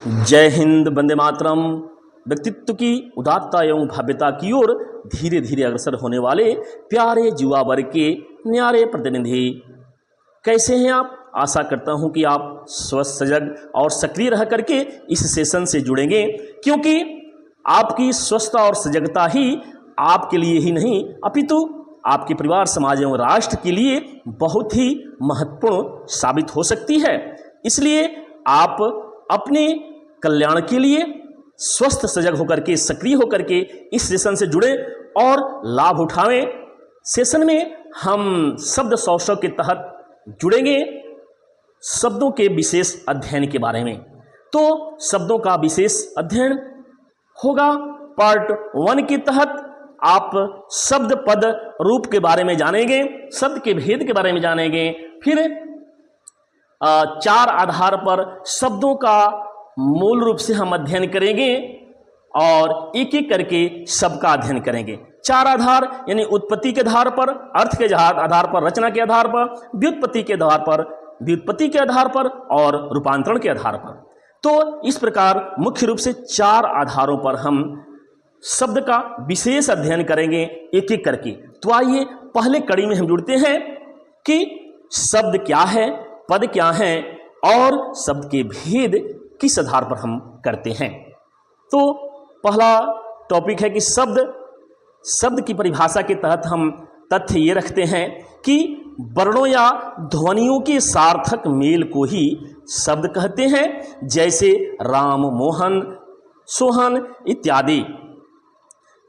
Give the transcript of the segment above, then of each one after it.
जय हिंद, वंदे मातरम। व्यक्तित्व की उदात्तता एवं भव्यता की ओर धीरे धीरे अग्रसर होने वाले प्यारे युवा वर्ग के न्यारे प्रतिनिधि, कैसे हैं आप? आशा करता हूं कि आप स्वस्थ, सजग और सक्रिय रह करके इस सेशन से जुड़ेंगे, क्योंकि आपकी स्वस्थता और सजगता ही आपके लिए ही नहीं अपितु आपके परिवार, समाज एवं राष्ट्र के लिए बहुत ही महत्वपूर्ण साबित हो सकती है। इसलिए आप अपने कल्याण के लिए स्वस्थ, सजग होकर के, सक्रिय होकर के इस सेशन से जुड़े और लाभ उठावें। सेशन में हम शब्द सौष्ठव के तहत जुड़ेंगे शब्दों के विशेष अध्ययन के बारे में। तो शब्दों का विशेष अध्ययन होगा पार्ट 1 के तहत। आप शब्द, पद, रूप के बारे में जानेंगे, शब्द के भेद के बारे में जानेंगे। फिर 4 आधार पर शब्दों का मूल रूप से हम अध्ययन करेंगे और एक एक करके शब्द का अध्ययन करेंगे। 4 आधार यानी उत्पत्ति के आधार पर, अर्थ के आधार पर, रचना के आधार पर, व्युत्पत्ति के आधार पर, व्युत्पत्ति के आधार पर और रूपांतरण के आधार पर। तो इस प्रकार मुख्य रूप से 4 आधारों पर हम शब्द का विशेष अध्ययन करेंगे एक एक करके। तो आइए पहले कड़ी में हम जुड़ते हैं कि शब्द क्या है, पद क्या है और शब्द के भेद किस आधार पर हम करते हैं। तो पहला टॉपिक है कि शब्द की परिभाषा के तहत हम तथ्य ये रखते हैं कि वर्णों या ध्वनियों के सार्थक मेल को ही शब्द कहते हैं, जैसे राम, मोहन, सोहन इत्यादि।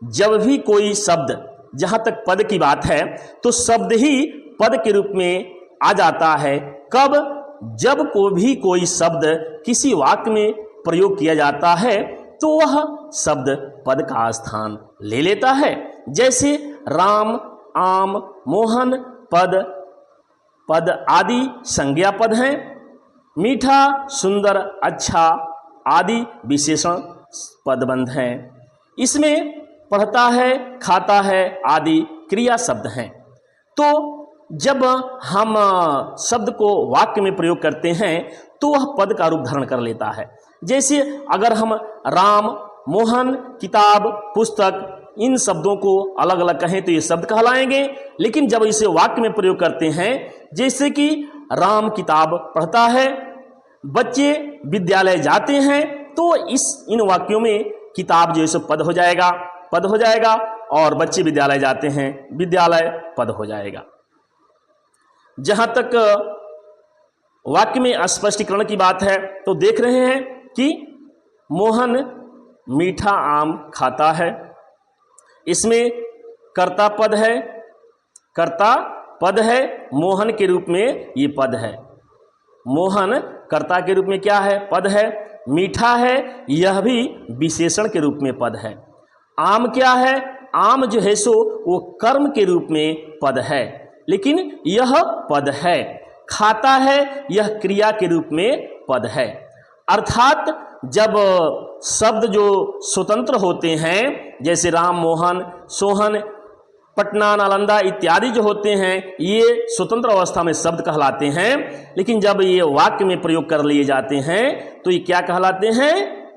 जब भी कोई शब्द, जहां तक पद की बात है, तो शब्द ही पद के रूप में आ जाता है। कब? जब कोई शब्द किसी वाक्य में प्रयोग किया जाता है तो वह शब्द पद का स्थान ले लेता है। जैसे राम, आम, मोहन पद आदि संज्ञा पद हैं। मीठा, सुंदर, अच्छा आदि विशेषण पदबंध हैं। इसमें पढ़ता है, खाता है आदि क्रिया शब्द हैं। तो जब हम शब्द को वाक्य में प्रयोग करते हैं तो वह पद का रूप धारण कर लेता है। जैसे अगर हम राम, मोहन, किताब, पुस्तक, इन शब्दों को अलग अलग कहें तो ये शब्द कहलाएंगे, लेकिन जब इसे वाक्य में प्रयोग करते हैं, जैसे कि राम किताब पढ़ता है, बच्चे विद्यालय जाते हैं, तो इन वाक्यों में किताब जो है सो पद हो जाएगा और बच्चे विद्यालय जाते हैं, विद्यालय पद हो जाएगा। जहां तक वाक्य में स्पष्टीकरण की बात है तो देख रहे हैं कि मोहन मीठा आम खाता है। इसमें कर्ता पद है, मोहन के रूप में ये पद है। मोहन कर्ता के रूप में क्या है? पद है। मीठा है, यह भी विशेषण के रूप में पद है। आम क्या है? आम जो है सो वो कर्म के रूप में पद है, लेकिन यह पद है। खाता है, यह क्रिया के रूप में पद है। अर्थात जब शब्द जो स्वतंत्र होते हैं, जैसे राम, मोहन, सोहन, पटना, नालंदा इत्यादि जो होते हैं, ये स्वतंत्र अवस्था में शब्द कहलाते हैं, लेकिन जब ये वाक्य में प्रयोग कर लिए जाते हैं तो ये क्या कहलाते हैं?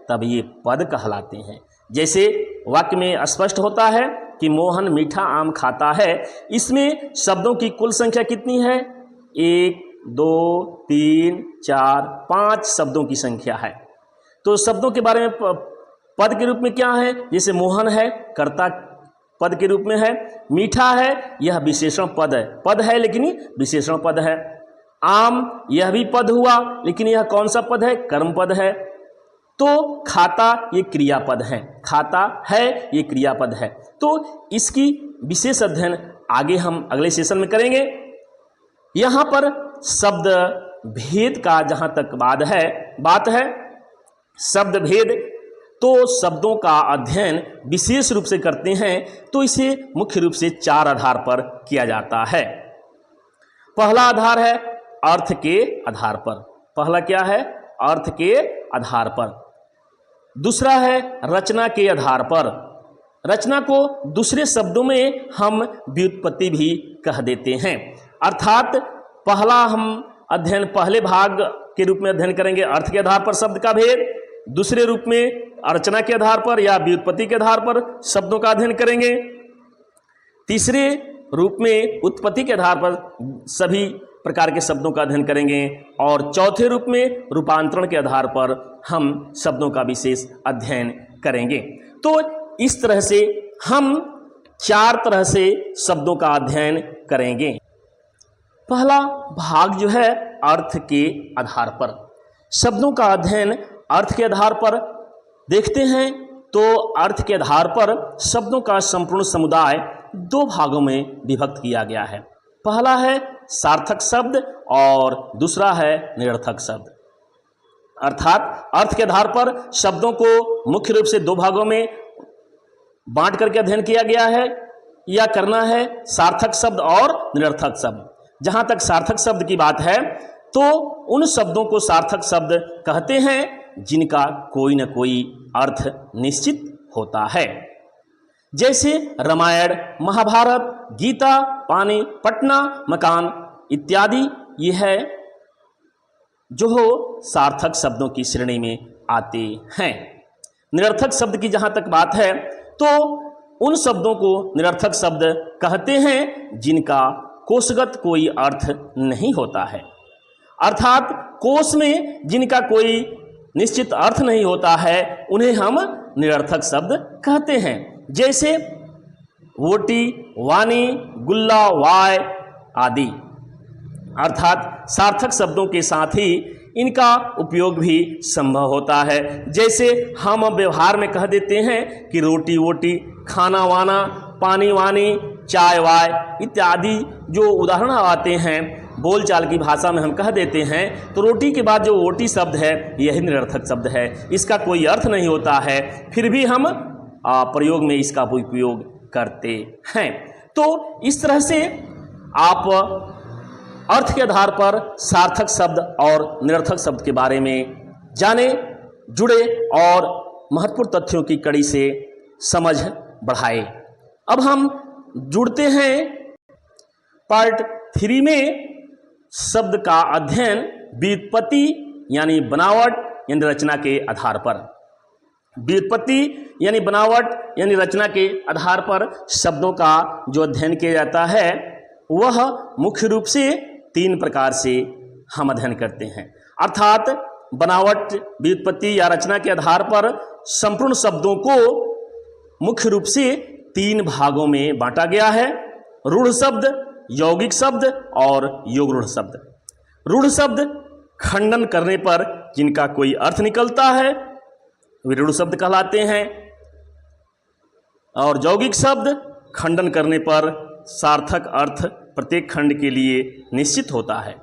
तब ये पद कहलाते हैं। जैसे वाक्य में स्पष्ट होता है कि मोहन मीठा आम खाता है। इसमें शब्दों की कुल संख्या कितनी है? 1, 2, 3, 4, 5 शब्दों की संख्या है। तो शब्दों के बारे में पद के रूप में क्या है? जैसे मोहन है, कर्ता पद के रूप में है। मीठा है, यह विशेषण पद है लेकिन विशेषण पद है। आम, यह भी पद हुआ, लेकिन यह कौन सा पद है? कर्म पद है। तो खाता ये क्रियापद है, खाता है ये क्रियापद है। तो इसकी विशेष अध्ययन आगे हम अगले सेशन में करेंगे। यहां पर शब्द भेद का जहां तक बात है शब्द भेद, तो शब्दों का अध्ययन विशेष रूप से करते हैं तो इसे मुख्य रूप से 4 आधार पर किया जाता है। पहला आधार है अर्थ के आधार पर। पहला क्या है? अर्थ के आधार पर। दूसरा है रचना के आधार पर। रचना को दूसरे शब्दों में हम व्युत्पत्ति भी कह देते हैं। अर्थात पहला हम अध्ययन पहले भाग के रूप में अध्ययन करेंगे अर्थ के आधार पर शब्द का भेद, दूसरे रूप में अर्चना के आधार पर या व्युत्पत्ति के आधार पर शब्दों का अध्ययन करेंगे। तीसरे रूप में उत्पत्ति के आधार पर सभी प्रकार के शब्दों का अध्ययन करेंगे। और चौथे रूप में रूपांतरण के आधार पर हम शब्दों का विशेष अध्ययन करेंगे। तो इस तरह से हम 4 तरह से शब्दों का अध्ययन करेंगे। पहला भाग जो है अर्थ के आधार पर, शब्दों का अध्ययन अर्थ के आधार पर देखते हैं। तो अर्थ के आधार पर शब्दों का संपूर्ण समुदाय 2 भागों में विभक्त किया गया है। पहला है सार्थक शब्द और दूसरा है निरर्थक शब्द। अर्थात अर्थ के आधार पर शब्दों को मुख्य रूप से 2 भागों में बांट करके अध्ययन किया गया है या करना है, सार्थक शब्द और निरर्थक शब्द। जहां तक सार्थक शब्द की बात है तो उन शब्दों को सार्थक शब्द कहते हैं जिनका कोई न कोई अर्थ निश्चित होता है। जैसे रामायण, महाभारत, गीता, पानी, पटना, मकान इत्यादि, ये है जो हो सार्थक शब्दों की श्रेणी में आते हैं। निरर्थक शब्द की जहाँ तक बात है तो उन शब्दों को निरर्थक शब्द कहते हैं जिनका कोशगत कोई अर्थ नहीं होता है। अर्थात कोश में जिनका कोई निश्चित अर्थ नहीं होता है उन्हें हम निरर्थक शब्द कहते हैं। जैसे वोटी, वाणी, गुल्ला, वाय आदि। अर्थात सार्थक शब्दों के साथ ही इनका उपयोग भी संभव होता है। जैसे हम व्यवहार में कह देते हैं कि रोटी वोटी, खाना वाना, पानी वानी, चाय वाय इत्यादि जो उदाहरण आते हैं बोलचाल की भाषा में हम कह देते हैं। तो रोटी के बाद जो वोटी शब्द है यही निरर्थक शब्द है, इसका कोई अर्थ नहीं होता है, फिर भी हम प्रयोग में इसका उपयोग करते हैं। तो इस तरह से आप अर्थ के आधार पर सार्थक शब्द और निरर्थक शब्द के बारे में जाने, जुड़े और महत्वपूर्ण तथ्यों की कड़ी से समझ बढ़ाए। अब हम जुड़ते हैं पार्ट 3 में, शब्द का अध्ययन व्युत्पत्ति यानी बनावट यानी रचना के आधार पर। व्युत्पत्ति यानी बनावट यानी रचना के आधार पर शब्दों का जो अध्ययन किया जाता है वह मुख्य रूप से 3 प्रकार से हम अध्ययन करते हैं। अर्थात बनावट, व्युत्पत्ति या रचना के आधार पर संपूर्ण शब्दों को मुख्य रूप से 3 भागों में बांटा गया है। रूढ़ शब्द, यौगिक शब्द और योग रूढ़ शब्द। रूढ़ शब्द खंडन करने पर जिनका कोई अर्थ निकलता है वे रूढ़ शब्द कहलाते हैं, और यौगिक शब्द खंडन करने पर सार्थक अर्थ प्रत्येक खंड के लिए निश्चित होता है।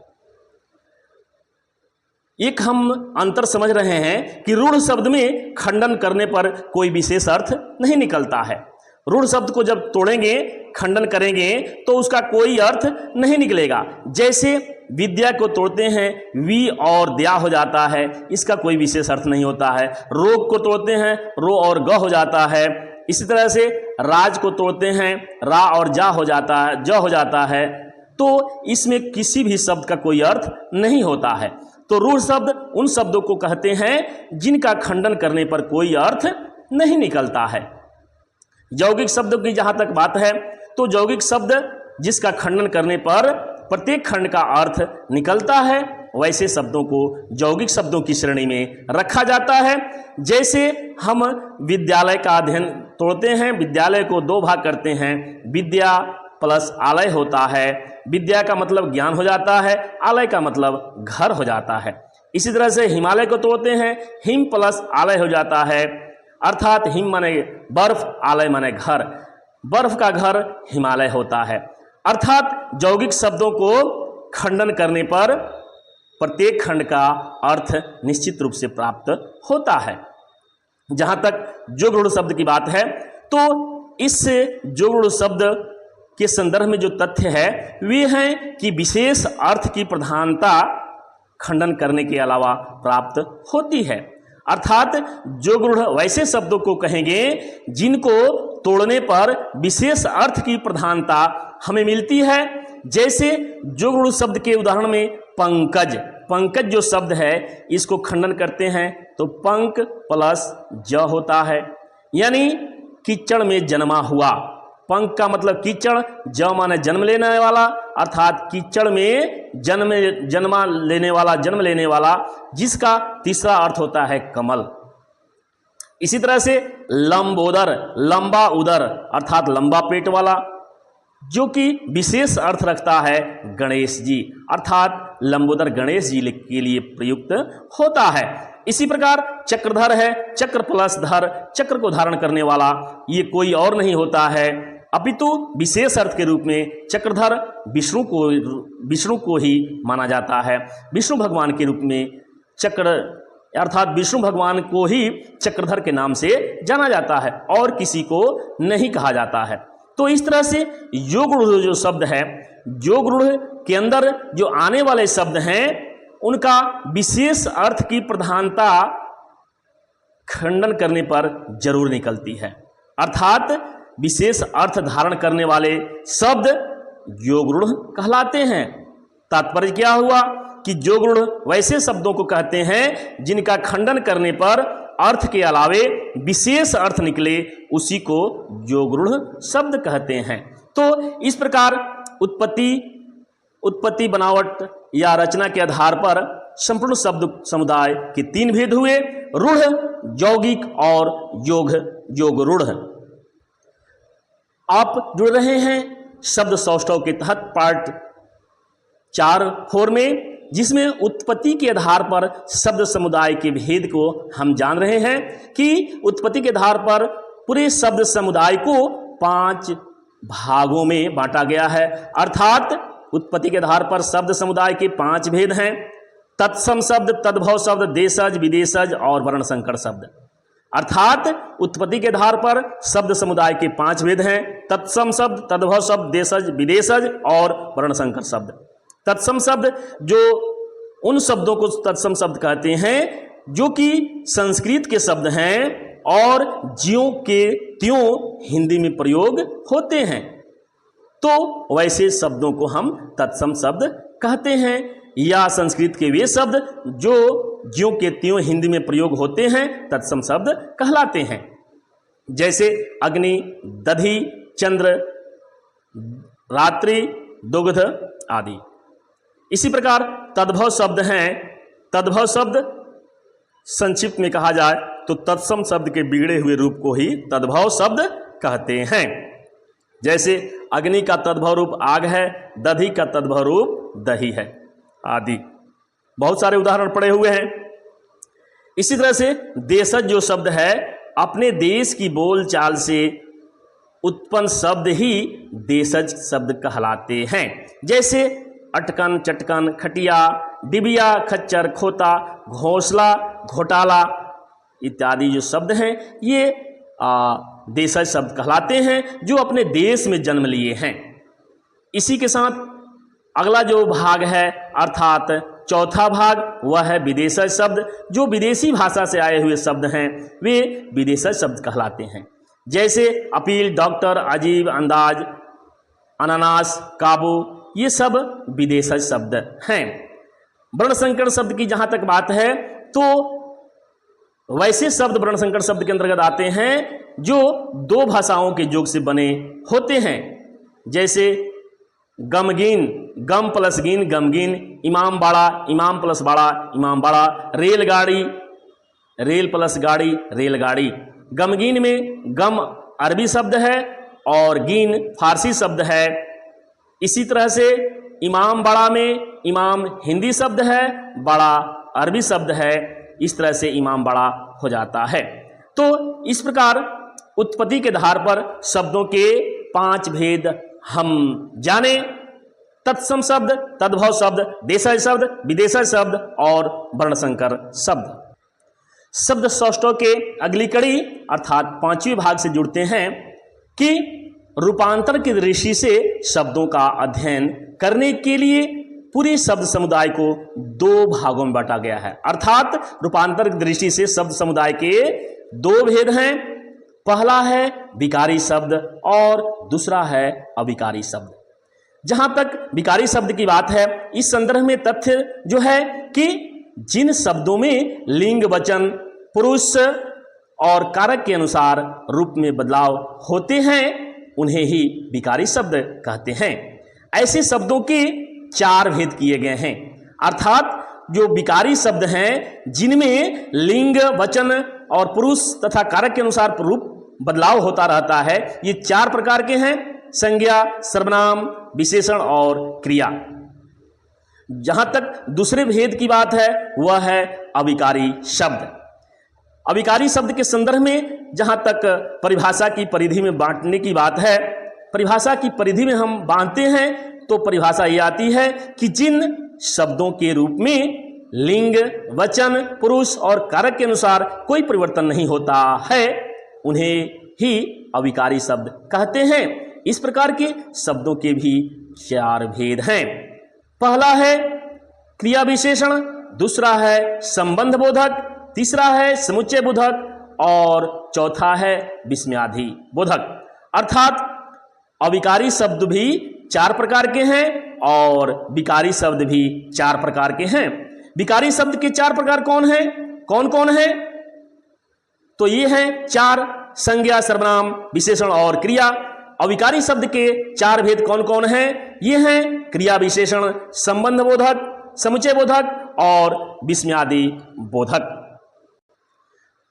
एक हम अंतर समझ रहे हैं कि रूढ़ शब्द में खंडन करने पर कोई विशेष अर्थ नहीं निकलता है। रूढ़ शब्द को जब तोड़ेंगे, खंडन करेंगे तो उसका कोई अर्थ नहीं निकलेगा। जैसे विद्या को तोड़ते हैं, वी और द्या हो जाता है, इसका कोई विशेष अर्थ नहीं होता है। रोग को तोड़ते हैं, रो और ग हो जाता है। इसी तरह से राज को तोड़ते हैं, रा और जा हो जाता है, ज हो जाता है। तो इसमें किसी भी शब्द का कोई अर्थ नहीं होता है। तो रूढ़ शब्द उन शब्दों को कहते हैं जिनका खंडन करने पर कोई अर्थ नहीं निकलता है। यौगिक शब्दों की जहाँ तक बात है तो यौगिक शब्द जिसका खंडन करने पर प्रत्येक खंड का अर्थ निकलता है, वैसे शब्दों को यौगिक शब्दों की श्रेणी में रखा जाता है। जैसे हम विद्यालय का अध्ययन तोड़ते हैं, विद्यालय को 2 भाग करते हैं, विद्या प्लस आलय होता है। विद्या का मतलब ज्ञान हो जाता है, आलय का मतलब घर हो जाता है। इसी तरह से हिमालय को तोड़ते हैं, हिम प्लस आलय हो जाता है। अर्थात हिम माने बर्फ, आलय माने घर, बर्फ का घर हिमालय होता है। अर्थात यौगिक शब्दों को खंडन करने पर प्रत्येक खंड का अर्थ निश्चित रूप से प्राप्त होता है। जहाँ तक जोगरूढ़ शब्द की बात है तो इस जोगरूढ़ शब्द के संदर्भ में जो तथ्य है वे हैं कि विशेष अर्थ की प्रधानता खंडन करने के अलावा प्राप्त होती है। अर्थात जोगरूढ़ वैसे शब्दों को कहेंगे जिनको तोड़ने पर विशेष अर्थ की प्रधानता हमें मिलती है। जैसे जोगरूढ़ शब्द के उदाहरण में पंकज, पंकज जो शब्द है इसको खंडन करते हैं तो पंक प्लस ज होता है, यानी कीचड़ में जन्मा हुआ। पंक का मतलब कीचड़, ज माने जन्म लेने वाला, अर्थात कीचड़ में जन्म लेने वाला, जिसका तीसरा अर्थ होता है कमल। इसी तरह से लंबोदर, लंबा उदर अर्थात लंबा पेट वाला, जो कि विशेष अर्थ रखता है गणेश जी, अर्थात लंबोदर गणेश जी के लिए प्रयुक्त होता है। इसी प्रकार चक्रधर है, चक्र प्लस धर, चक्र को धारण करने वाला, ये कोई और नहीं होता है अपितु विशेष अर्थ के रूप में चक्रधर विष्णु को ही माना जाता है। विष्णु भगवान के रूप में चक्र अर्थात विष्णु भगवान को ही चक्रधर के नाम से जाना जाता है और किसी को नहीं कहा जाता है। तो इस तरह से योग रूढ़ जो शब्द है, योग रूढ़ के अंदर जो आने वाले शब्द हैं उनका विशेष अर्थ की प्रधानता खंडन करने पर जरूर निकलती है, अर्थात विशेष अर्थ धारण करने वाले शब्द योग रूढ़ कहलाते हैं। तात्पर्य क्या हुआ कि योग रूढ़ वैसे शब्दों को कहते हैं जिनका खंडन करने पर अर्थ के अलावे विशेष अर्थ निकले, उसी को योग रूढ़ शब्द कहते हैं। तो इस प्रकार उत्पत्ति बनावट या रचना के आधार पर संपूर्ण शब्द समुदाय के तीन भेद हुए, रूढ़, यौगिक और योग रूढ़। आप जुड़ रहे हैं शब्द सौष्ठव के तहत पार्ट 4 में, जिसमें उत्पत्ति के आधार पर शब्द समुदाय के भेद को हम जान रहे हैं कि उत्पत्ति के आधार पर पूरे शब्द समुदाय को 5 भागों में बांटा गया है। अर्थात उत्पत्ति के आधार पर शब्द समुदाय के 5 भेद हैं, तत्सम शब्द, तद्भव शब्द, देशज, विदेशज और वर्ण संकर शब्द। अर्थात उत्पत्ति के आधार पर शब्द समुदाय के 5 भेद हैं, तत्सम शब्द, तद्भव शब्द, देशज, विदेशज और वर्ण संकर शब्द। तत्सम शब्द जो उन शब्दों को तत्सम शब्द कहते हैं जो कि संस्कृत के शब्द हैं और ज्यों के त्यों हिंदी में प्रयोग होते हैं, तो वैसे शब्दों को हम तत्सम शब्द कहते हैं, या संस्कृत के वे शब्द जो ज्यों के त्यों हिंदी में प्रयोग होते हैं तत्सम शब्द कहलाते हैं, जैसे अग्नि, दधि, चंद्र, रात्रि, दुग्ध आदि। इसी प्रकार तद्भव शब्द हैं, तद्भव शब्द संक्षिप्त में कहा जाए तो तत्सम शब्द के बिगड़े हुए रूप को ही तद्भव शब्द कहते हैं। जैसे अग्नि का तद्भव रूप आग है, दधि का तद्भव रूप दही है आदि बहुत सारे उदाहरण पड़े हुए हैं। इसी तरह से देशज जो शब्द है अपने देश की बोलचाल से उत्पन्न शब्द ही देशज शब्द कहलाते हैं, जैसे अटकन, चटकन, खटिया, डिबिया, खच्चर, खोता, घोंसला, घोटाला इत्यादि जो शब्द हैं ये देशज शब्द कहलाते हैं जो अपने देश में जन्म लिए हैं। इसी के साथ अगला जो भाग है अर्थात चौथा भाग वह है विदेशज शब्द, जो विदेशी भाषा से आए हुए शब्द हैं वे विदेशज शब्द कहलाते हैं, जैसे अपील, डॉक्टर, अजीब, अंदाज, अनानास, काबू, ये सब विदेशज शब्द हैं। वर्णसंकर शब्द की जहाँ तक बात है तो वैसे शब्द वर्णसंकर शब्द के अंतर्गत आते हैं जो 2 भाषाओं के योग से बने होते हैं, जैसे गमगीन, गम प्लस गिन, गमगीन, इमाम बाड़ा, इमाम प्लस बाड़ा, इमाम बाड़ा, रेलगाड़ी, रेल प्लस गाड़ी, रेलगाड़ी। गमगीन में गम अरबी शब्द है और गीन फारसी शब्द है। इसी तरह से इमाम बाड़ा में इमाम हिंदी शब्द है, बड़ा अरबी शब्द है, इस तरह से इमाम बाड़ा हो जाता है। तो इस प्रकार उत्पत्ति के आधार पर शब्दों के 5 भेद हम जाने, तत्सम शब्द, तद्भव शब्द, देशज शब्द, विदेशज शब्द और वर्णसंकर शब्द। शब्द सौष्ठव के अगली कड़ी अर्थात 5वें भाग से जुड़ते हैं कि रूपांतर की दृष्टि से शब्दों का अध्ययन करने के लिए पूरे शब्द समुदाय को 2 भागों में बांटा गया है। अर्थात रूपांतर की दृष्टि से शब्द समुदाय के 2 भेद हैं, पहला है विकारी शब्द और दूसरा है अविकारी शब्द। जहां तक विकारी शब्द की बात है, इस संदर्भ में तथ्य जो है कि जिन शब्दों में लिंग वचन पुरुष और कारक के अनुसार रूप में बदलाव होते हैं उन्हें ही विकारी शब्द कहते हैं। ऐसे शब्दों के 4 भेद किए गए हैं, अर्थात जो विकारी शब्द हैं जिनमें लिंग वचन और पुरुष तथा कारक के अनुसार रूप बदलाव होता रहता है, ये 4 प्रकार के हैं: संज्ञा, सर्वनाम, विशेषण और क्रिया। जहां तक दूसरे भेद की बात है वह है अविकारी शब्द। अविकारी शब्द के संदर्भ में जहां तक परिभाषा की परिधि में बांटने की बात है, परिभाषा की परिधि में हम बांटते हैं तो परिभाषा ये आती है कि जिन शब्दों के रूप में लिंग वचन पुरुष और कारक के अनुसार कोई परिवर्तन नहीं होता है उन्हें ही अविकारी शब्द कहते हैं। इस प्रकार के शब्दों के भी 4 भेद हैं। पहला है क्रिया विशेषण, दूसरा है संबंध बोधक, तीसरा है समुच्चय बोधक और चौथा है विस्मयादि बोधक। अर्थात अविकारी शब्द भी 4 प्रकार के हैं और विकारी शब्द भी 4 प्रकार के हैं। विकारी शब्द के 4 प्रकार कौन कौन है? तो ये हैं 4: संज्ञा, सर्वनाम, विशेषण और क्रिया। अविकारी शब्द के 4 भेद कौन कौन हैं? ये हैं क्रिया विशेषण, संबंध बोधक, समुच्चय बोधक और विस्मयादि बोधक।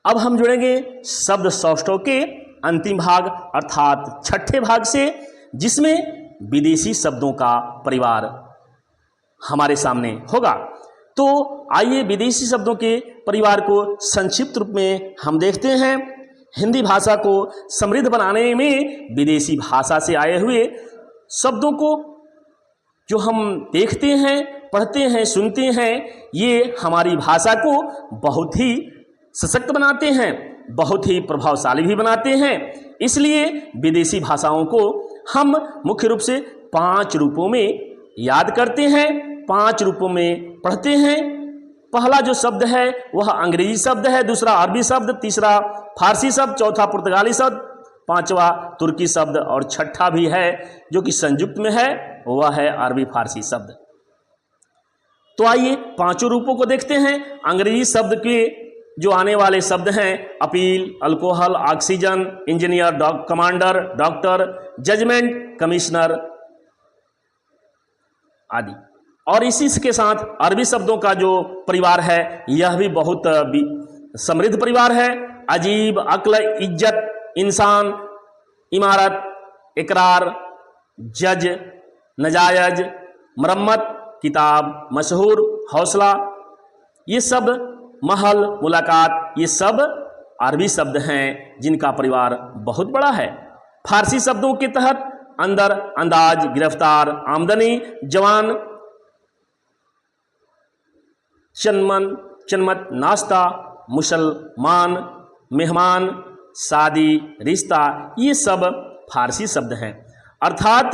अब हम जुड़ेंगे शब्द सौष्ठव के अंतिम भाग अर्थात 6ठे भाग से, जिसमें विदेशी शब्दों का परिवार हमारे सामने होगा। तो आइए विदेशी शब्दों के परिवार को संक्षिप्त रूप में हम देखते हैं। हिंदी भाषा को समृद्ध बनाने में विदेशी भाषा से आए हुए शब्दों को जो हम देखते हैं, पढ़ते हैं, सुनते हैं, ये हमारी भाषा को बहुत ही सशक्त बनाते हैं, बहुत ही प्रभावशाली भी बनाते हैं। इसलिए विदेशी भाषाओं को हम मुख्य रूप से 5 रूपों में याद करते हैं, 5 रूपों में पढ़ते हैं। पहला जो शब्द है वह अंग्रेजी शब्द है, दूसरा अरबी शब्द, तीसरा फारसी शब्द, चौथा पुर्तगाली शब्द, 5वां तुर्की शब्द और 6ठा भी है जो कि संयुक्त में है, वह है अरबी फारसी शब्द। तो आइए 5 रूपों को देखते हैं। अंग्रेजी शब्द के जो आने वाले शब्द हैं appeal, alcohol, oxygen, engineer, commander, doctor, judgement, commissioner आदि। और इसी के साथ अरबी शब्दों का जो परिवार है यह भी बहुत समृद्ध परिवार है। अजीब, अक्ल, इज्जत, इंसान, इमारत, इकरार, जज, नजायज, मरम्मत, किताब, मशहूर, हौसला, ये सब, महल, मुलाकात, ये सब अरबी शब्द हैं जिनका परिवार बहुत बड़ा है। फारसी शब्दों के तहत अंदर, अंदाज, गिरफ्तार, आमदनी, जवान, चन्मत, नाश्ता, मुसलमान, मेहमान, शादी, रिश्ता, ये सब फारसी शब्द हैं। अर्थात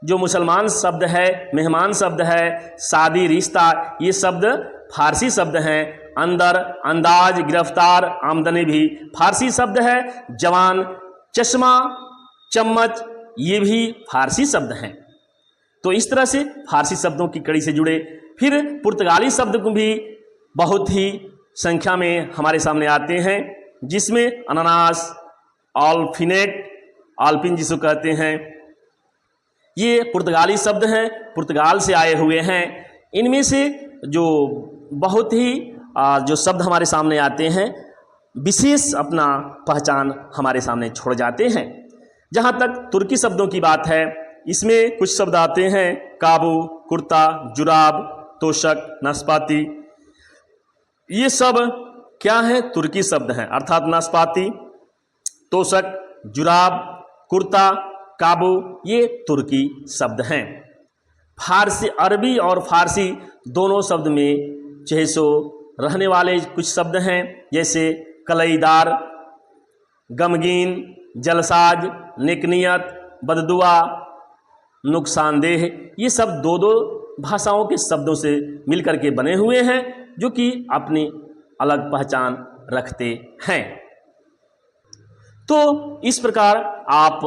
जो मुसलमान शब्द है, मेहमान शब्द है, शादी, रिश्ता, ये शब्द फारसी शब्द हैं। अंदर, अंदाज, गिरफ्तार, आमदनी भी फारसी शब्द है। जवान, चश्मा, चम्मच, ये भी फारसी शब्द हैं। तो इस तरह से फारसी शब्दों की कड़ी से जुड़े। फिर पुर्तगाली शब्द को भी बहुत ही संख्या में हमारे सामने आते हैं, जिसमें अनानास, आल्फिनेट, आल्पिन जिसको कहते हैं, ये पुर्तगाली शब्द हैं, पुर्तगाल से आए हुए हैं। इनमें से जो बहुत ही जो शब्द हमारे सामने आते हैं विशेष अपना पहचान हमारे सामने छोड़ जाते हैं। जहाँ तक तुर्की शब्दों की बात है, इसमें कुछ शब्द आते हैं काबू, कुर्ता, जुराब, तोशक, नाशपाती, ये सब क्या है? तुर्की शब्द हैं। अर्थात नाशपाती, तोशक, जुराब, कुर्ता, काबू, ये तुर्की शब्द हैं। फारसी, अरबी और फारसी दोनों शब्द में चहेसो रहने वाले कुछ शब्द हैं, जैसे कलईदार, गमगीन, जलसाज, नेकनियत, बददुआ, नुकसानदेह, ये सब दो भाषाओं के शब्दों से मिलकर के बने हुए हैं, जो कि अपनी अलग पहचान रखते हैं। तो इस प्रकार आप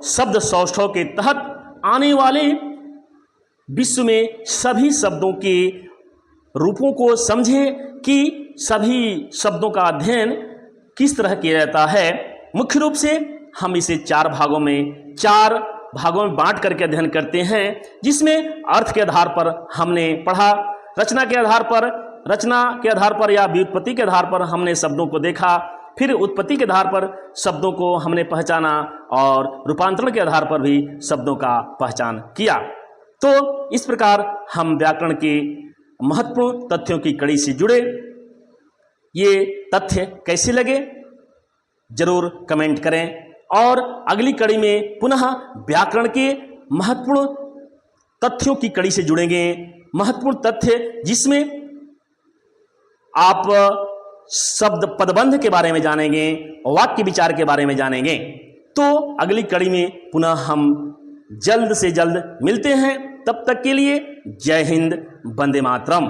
शब्द सौष्ठव के तहत आने वाले विश्व में सभी शब्दों के रूपों को समझें कि सभी शब्दों का अध्ययन किस तरह किया जाता है। मुख्य रूप से हम इसे चार भागों में बांट करके अध्ययन करते हैं, जिसमें अर्थ के आधार पर हमने पढ़ा, रचना के आधार पर या व्युत्पत्ति के आधार पर हमने शब्दों को देखा, फिर उत्पत्ति के आधार पर शब्दों को हमने पहचाना और रूपांतरण के आधार पर भी शब्दों का पहचान किया। तो इस प्रकार हम व्याकरण के महत्वपूर्ण तथ्यों की कड़ी से जुड़े। ये तथ्य कैसे लगे जरूर कमेंट करें और अगली कड़ी में पुनः व्याकरण के महत्वपूर्ण तथ्यों की कड़ी से जुड़ेंगे। महत्वपूर्ण तथ्य जिसमें आप शब्द पदबंध के बारे में जानेंगे, वाक्य विचार के बारे में जानेंगे। तो अगली कड़ी में पुनः हम जल्द से जल्द मिलते हैं। तब तक के लिए जय हिंद, वंदे मातरम।